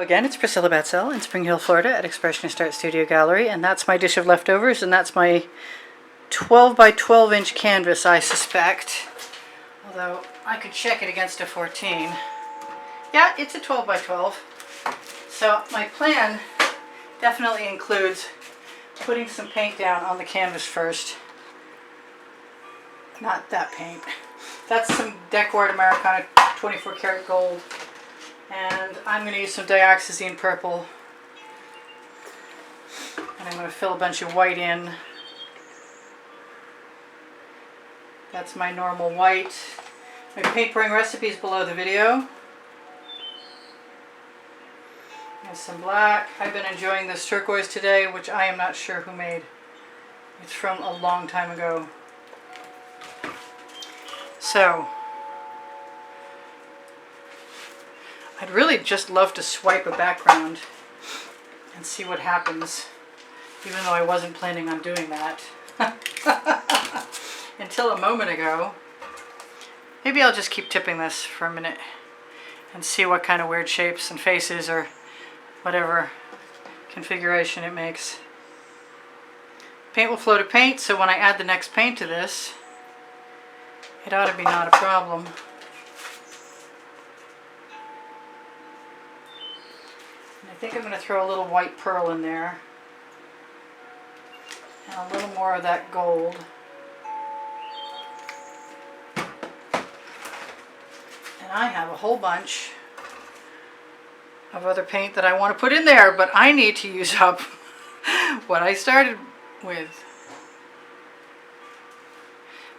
Again, it's Priscilla Batzell in Spring Hill, Florida at Expressionist Art Studio Gallery, and that's my dish of leftovers, and that's my 12 by 12 inch canvas, I suspect. Although I could check it against a 14. Yeah, it's a 12 by 12. So my plan definitely includes putting some paint down on the canvas first. Not that paint. That's some Decor Americana 24 karat gold. And I'm going to use some dioxazine purple. And I'm going to fill a bunch of white in. That's my normal white. My paint pouring recipe is below the video. And some black. I've been enjoying this turquoise today, which I am not sure who made. It's from a long time ago. So, I'd really just love to swipe a background and see what happens, even though I wasn't planning on doing that. Until a moment ago. Maybe I'll just keep tipping this for a minute and see what kind of weird shapes and faces or whatever configuration it makes. Paint will flow to paint, so when I add the next paint to this, it ought to be not a problem. And I think I'm going to throw a little white pearl in there and a little more of that gold. And I have a whole bunch of other paint that I want to put in there, but I need to use up what I started with.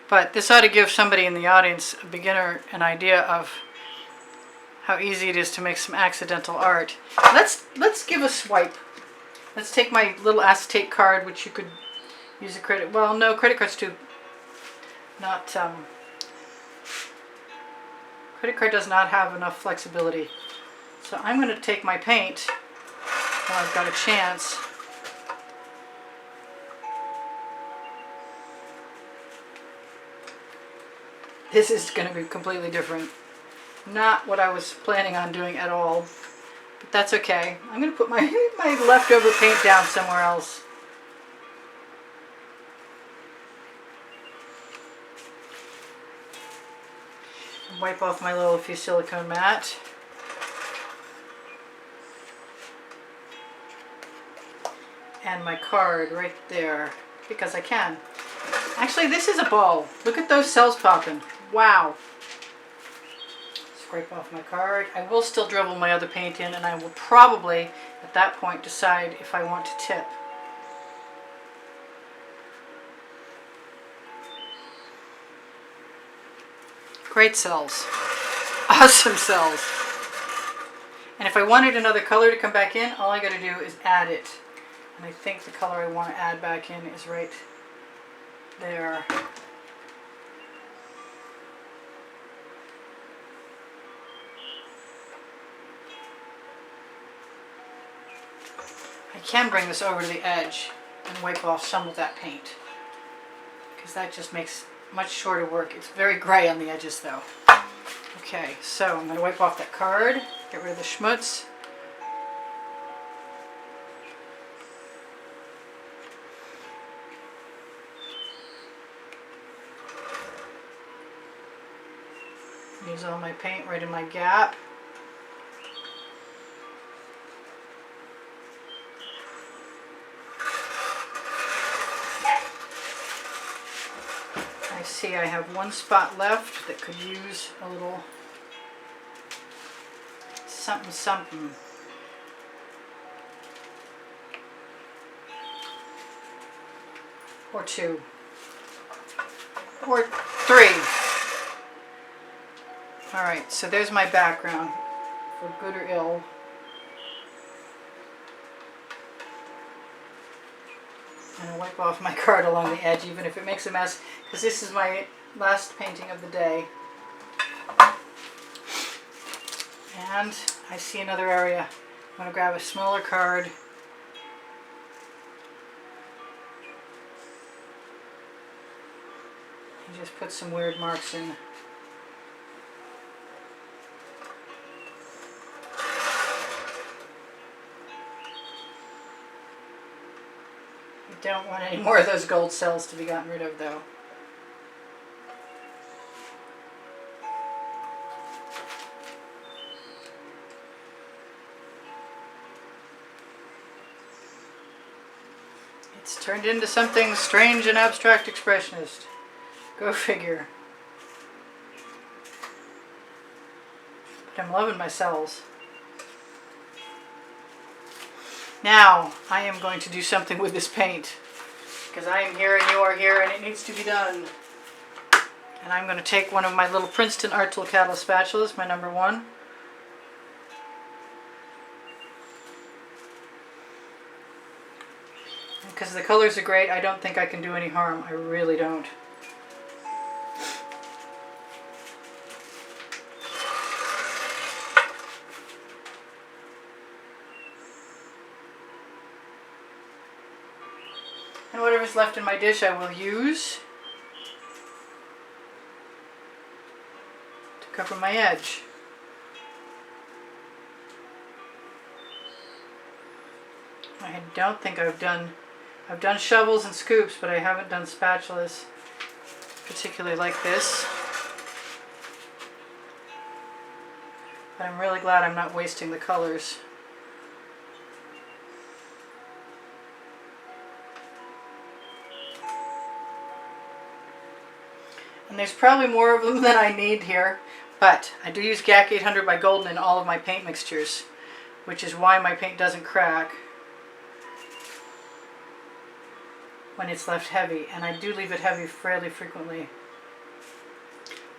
But this ought to give somebody in the audience, a beginner, an idea of how easy it is to make some accidental art. Let's give a swipe. Let's take my little acetate card, which you could use a credit. Well, no, credit cards too. Not credit card does not have enough flexibility. So I'm going to take my paint while I've got a chance. This is going to be completely different. Not what I was planning on doing at all. But that's okay. I'm going to put my leftover paint down somewhere else. And wipe off my little few silicone mat. And my card right there. Because I can. Actually, this is a ball. Look at those cells popping. Wow. Scrape off my card. I will still dribble my other paint in, and I will probably, at that point, decide if I want to tip. Great cells. Awesome cells. And if I wanted another color to come back in, all I got to do is add it. And I think the color I want to add back in is right there. I can bring this over to the edge and wipe off some of that paint, because that just makes much shorter work. It's very gray on the edges though. Okay, so I'm going to wipe off that card, get rid of the schmutz. Use all my paint right in my gap. I see I have one spot left that could use a little something something. Or two. Or three. Alright, so there's my background, for good or ill. And I'll wipe off my card along the edge, even if it makes a mess, because this is my last painting of the day. And I see another area. I'm going to grab a smaller card. And just put some weird marks in. You don't want any more of those gold cells to be gotten rid of, though. It's turned into something strange and abstract expressionist. Go figure. But I'm loving my cells. Now, I am going to do something with this paint. Because I am here and you are here and it needs to be done. And I'm going to take one of my little Princeton Art Tool Catalyst spatulas, my number 1. Because the colors are great, I don't think I can do any harm. I really don't. And whatever's left in my dish I will use to cover my edge. I don't think I've done shovels and scoops, but I haven't done spatulas, particularly like this. But I'm really glad I'm not wasting the colors. And there's probably more of them than I need here, but I do use GAC 800 by Golden in all of my paint mixtures, which is why my paint doesn't crack when it's left heavy, and I do leave it heavy fairly frequently.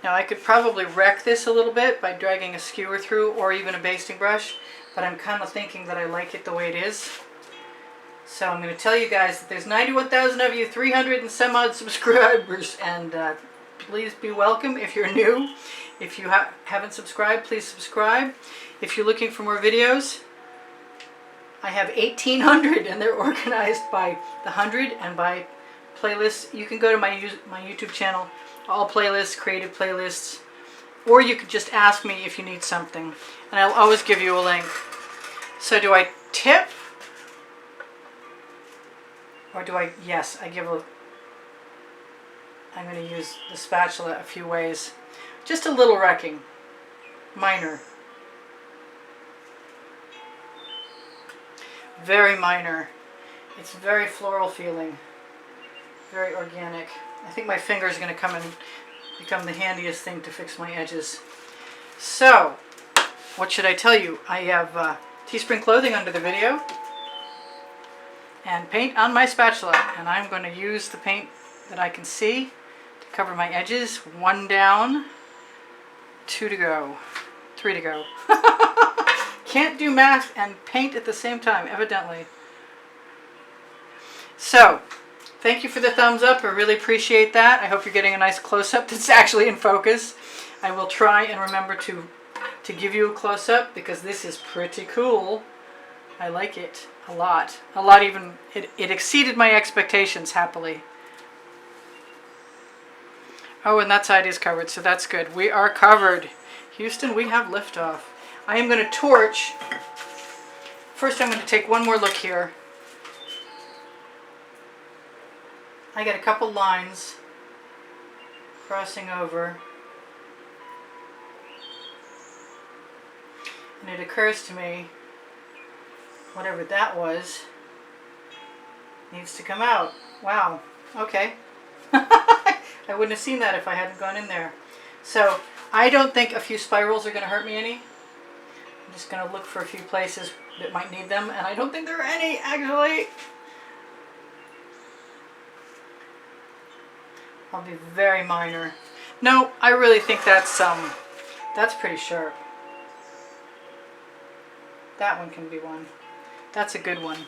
Now I could probably wreck this a little bit by dragging a skewer through or even a basting brush, but I'm kind of thinking that I like it the way it is. So I'm going to tell you guys that there's 91,000 of you, 300 and some odd subscribers, and please be welcome if you're new. If you haven't subscribed, please subscribe. If you're looking for more videos, I have 1,800 and they're organized by the 100 and by playlists. You can go to my YouTube channel, all playlists, creative playlists, or you could just ask me if you need something and I'll always give you a link. So do I tip? Or do I, yes, I'm going to use the spatula a few ways. Just a little wrecking, minor. Very minor. It's very floral feeling, very organic. I think my finger is going to come and become the handiest thing to fix my edges. So, what should I tell you? I have Teespring clothing under the video and paint on my spatula, and I'm going to use the paint that I can see to cover my edges. 1 down, 2 to go, 3 to go. Can't do math and paint at the same time, evidently. So, thank you for the thumbs up. I really appreciate that. I hope you're getting a nice close-up that's actually in focus. I will try and remember to give you a close-up because this is pretty cool. I like it a lot. A lot even. It exceeded my expectations, happily. Oh, and that side is covered, so that's good. We are covered. Houston, we have liftoff. I am going to torch. First I'm going to take one more look here. I got a couple lines crossing over. And it occurs to me, whatever that was, needs to come out. Wow. Okay. I wouldn't have seen that if I hadn't gone in there. So I don't think a few spirals are going to hurt me any. I'm just going to look for a few places that might need them, and I don't think there are any, actually. I'll be very minor. No, I really think that's pretty sharp. That one can be one. That's a good one.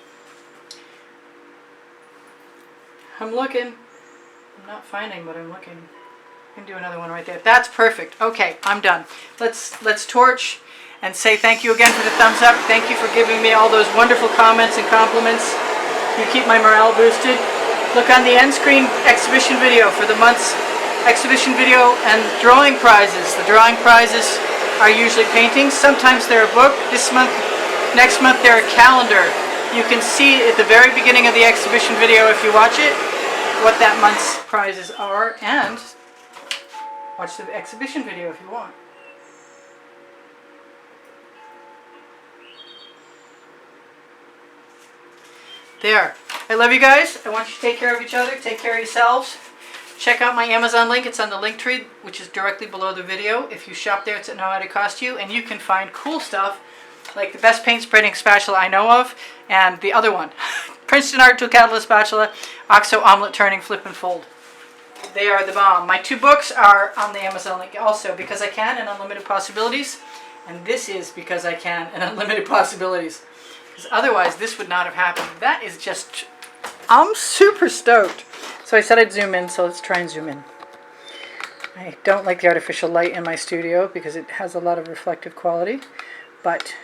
I'm looking. I'm not finding, but I'm looking. I can do another one right there. That's perfect. Okay, I'm done. Let's torch and say thank you again for the thumbs up. Thank you for giving me all those wonderful comments and compliments. You keep my morale boosted. Look on the end screen exhibition video for the month's exhibition video and drawing prizes. The drawing prizes are usually paintings. Sometimes they're a book. This month, next month they're a calendar. You can see at the very beginning of the exhibition video, if you watch it, what that month's prizes are, and watch the exhibition video if you want. There. I love you guys. I want you to take care of each other. Take care of yourselves. Check out my Amazon link. It's on the link tree, which is directly below the video. If you shop there, it's at no added cost to you. And you can find cool stuff like the best paint spreading spatula I know of, and the other one, Princeton Art Tool Catalyst Spatula, OXO Omelet Turning Flip and Fold. They are the bomb. My 2 books are on the Amazon link also, Because I Can and Unlimited Possibilities. And this is Because I Can and Unlimited Possibilities. Because otherwise this would not have happened. That is just, I'm super stoked. So I said I'd zoom in, so let's try and zoom in. I don't like the artificial light in my studio because it has a lot of reflective quality, but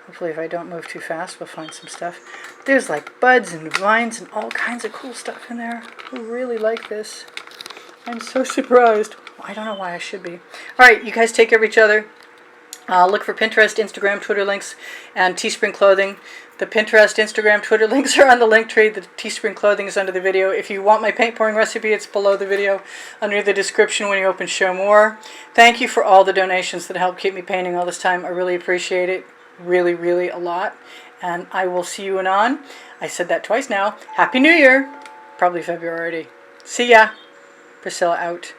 hopefully if I don't move too fast we'll find some stuff. There's like buds and vines and all kinds of cool stuff in there. I really like this. I'm so surprised. I don't know why I should be. Alright, you guys take care of each other. Look for Pinterest, Instagram, Twitter links, and Teespring clothing. The Pinterest, Instagram, Twitter links are on the link tree. The Teespring clothing is under the video. If you want my paint pouring recipe, it's below the video, under the description when you open Show More. Thank you for all the donations that help keep me painting all this time. I really appreciate it. Really, really a lot. And I will see you anon. I said that twice now. Happy New Year. Probably February already. See ya. Priscilla out.